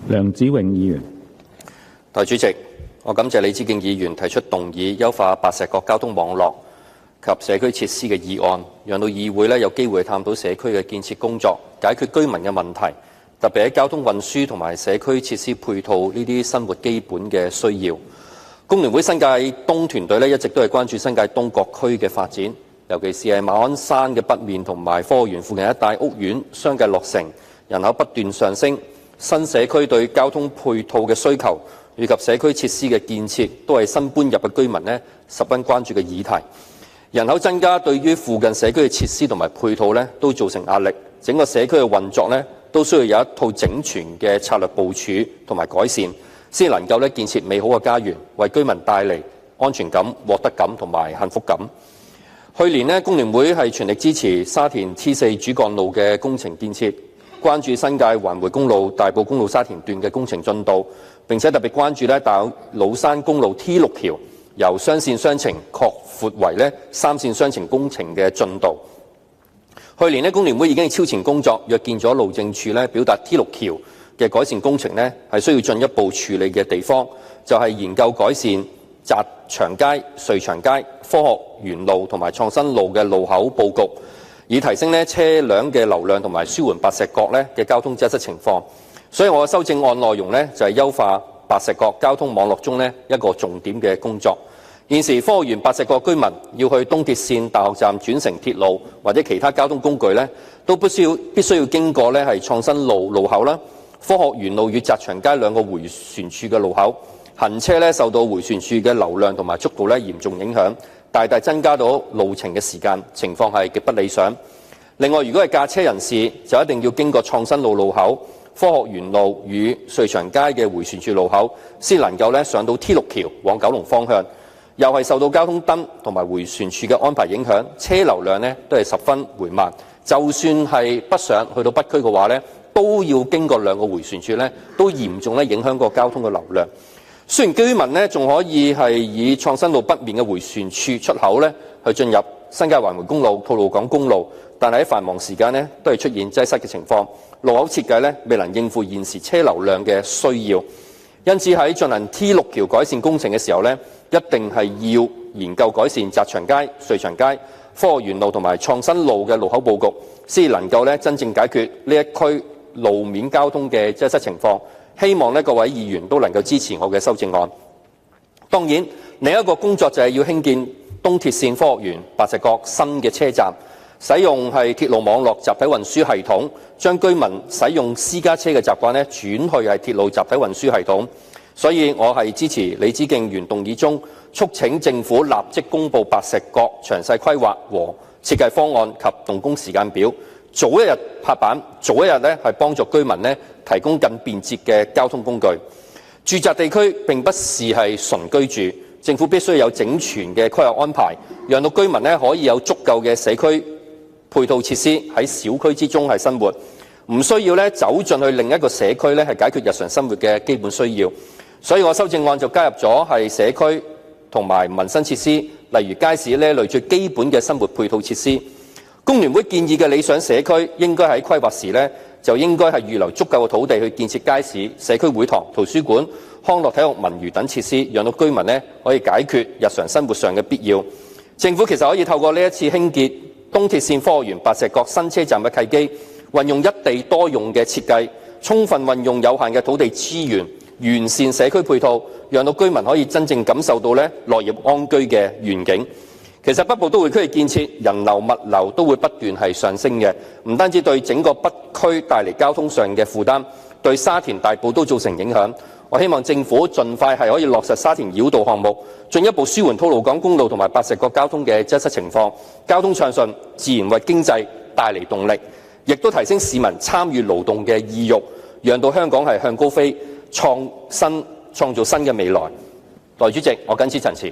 梁子穎議員。代理主席，我感謝李梓敬議員提出動議優化白石角交通網絡及社區設施嘅議案，讓到議會有機會探討社區嘅建設工作，解決居民嘅問題，特別喺交通運輸同埋社區設施配套呢啲生活基本嘅需要。工聯會新界東團隊一直都係關注新界東各區嘅發展，尤其是係馬鞍山嘅北面同埋科學園附近一帶屋苑相繼落成，人口不斷上升，新社區對交通配套嘅需求以及社區設施嘅建設都係新搬入嘅居民十分關注嘅議題。人口增加對於附近社區嘅設施同埋配套都造成壓力，整個社區嘅運作都需要有一套整全嘅策略部署同埋改善，先能夠建設美好嘅家園，為居民帶嚟安全感、獲得感同埋幸福感。去年工聯會係全力支持沙田 T4 主幹路嘅工程建設，關注新界環迴公路大埔公路沙田段嘅工程進度，並且特別關注大老山公路 T6 條由雙線雙程擴闊為三線雙程工程嘅進度。去年工聯會已經超前工作，約見咗路政署表達 T6 橋嘅改善工程係需要進一步處理嘅地方，就係研究改善澤祥街、瑞祥街、科學園路同埋創新路嘅路口佈局，以提升車輛嘅流量同埋舒緩白石角嘅交通擠塞情況。所以我嘅修正案內容就係優化白石角交通網絡中一個重點嘅工作。現時科學園白石角居民要去東鐵線大學站轉乘鐵路或者其他交通工具都必須要經過係創新路路口啦、科學園路與澤祥街兩個迴旋處嘅路口，行車受到迴旋處嘅流量同埋速度嚴重影響，大大增加到路程嘅時間，情況係極不理想。另外，如果係駕車人士，就一定要經過創新路路口、科學園路與瑞祥街嘅迴旋處路口，先能夠上到 T6 橋往九龍方向。又係受到交通燈同埋迴旋處嘅安排影響，車流量都係十分緩慢。就算係北上去到北區嘅話都要經過兩個迴旋處都嚴重影響個交通嘅流量。雖然居民仲可以係以創新路北面嘅迴旋處出口去進入新界環迴公路、吐露港公路，但係喺繁忙時間都係出現擠塞嘅情況，路口設計未能應付現時車流量嘅需要。因此喺進行 T6 橋改善工程嘅時候一定係要研究改善澤祥街、瑞祥街、科學園路同埋創新路嘅路口佈局，先能夠真正解決呢一區路面交通嘅擠塞情況。希望各位議員都能夠支持我嘅修正案。當然，另一個工作就係要興建東鐵線科學園白石角新嘅車站，使用係鐵路網絡集體運輸系統，將居民使用私家車嘅習慣轉去係鐵路集體運輸系統。所以我係支持李梓敬原動議中促請政府立即公布白石角詳細規劃和設計方案及動工時間表，早一日拍板，早一日係幫助居民提供更便捷嘅交通工具。住宅地區並不是係純居住，政府必須有整全嘅規劃安排，讓到居民可以有足夠嘅社區配套設施喺小區之中係生活，唔需要走進去另一個社區係解決日常生活嘅基本需要。所以我修正案就加入咗係社區同埋民生設施，例如街市呢類最基本嘅生活配套設施。工聯會建議嘅理想社區應該喺規劃時就應該係預留足夠嘅土地去建設街市、社區會堂、圖書館、康樂體育文娛等設施，讓到居民可以解決日常生活上嘅必要。政府其實可以透過呢一次興建東鐵線科學園白石角新車站嘅契機，運用一地多用嘅設計，充分運用有限嘅土地資源，完善社區配套，讓到居民可以真正感受到樂業安居嘅願景。其實北部都會區嘅建設，人流物流都會不斷係上升嘅，唔單止對整個北區帶嚟交通上嘅負擔，對沙田大埔都造成影響。我希望政府盡快係可以落實沙田繞道項目，進一步舒緩吐露港公路同埋白石角交通嘅擠塞情況，交通暢順，自然為經濟帶嚟動力，亦都提升市民參與勞動嘅意欲，讓到香港係向高飛，創造新嘅未來。代理主席，我謹此陳辭。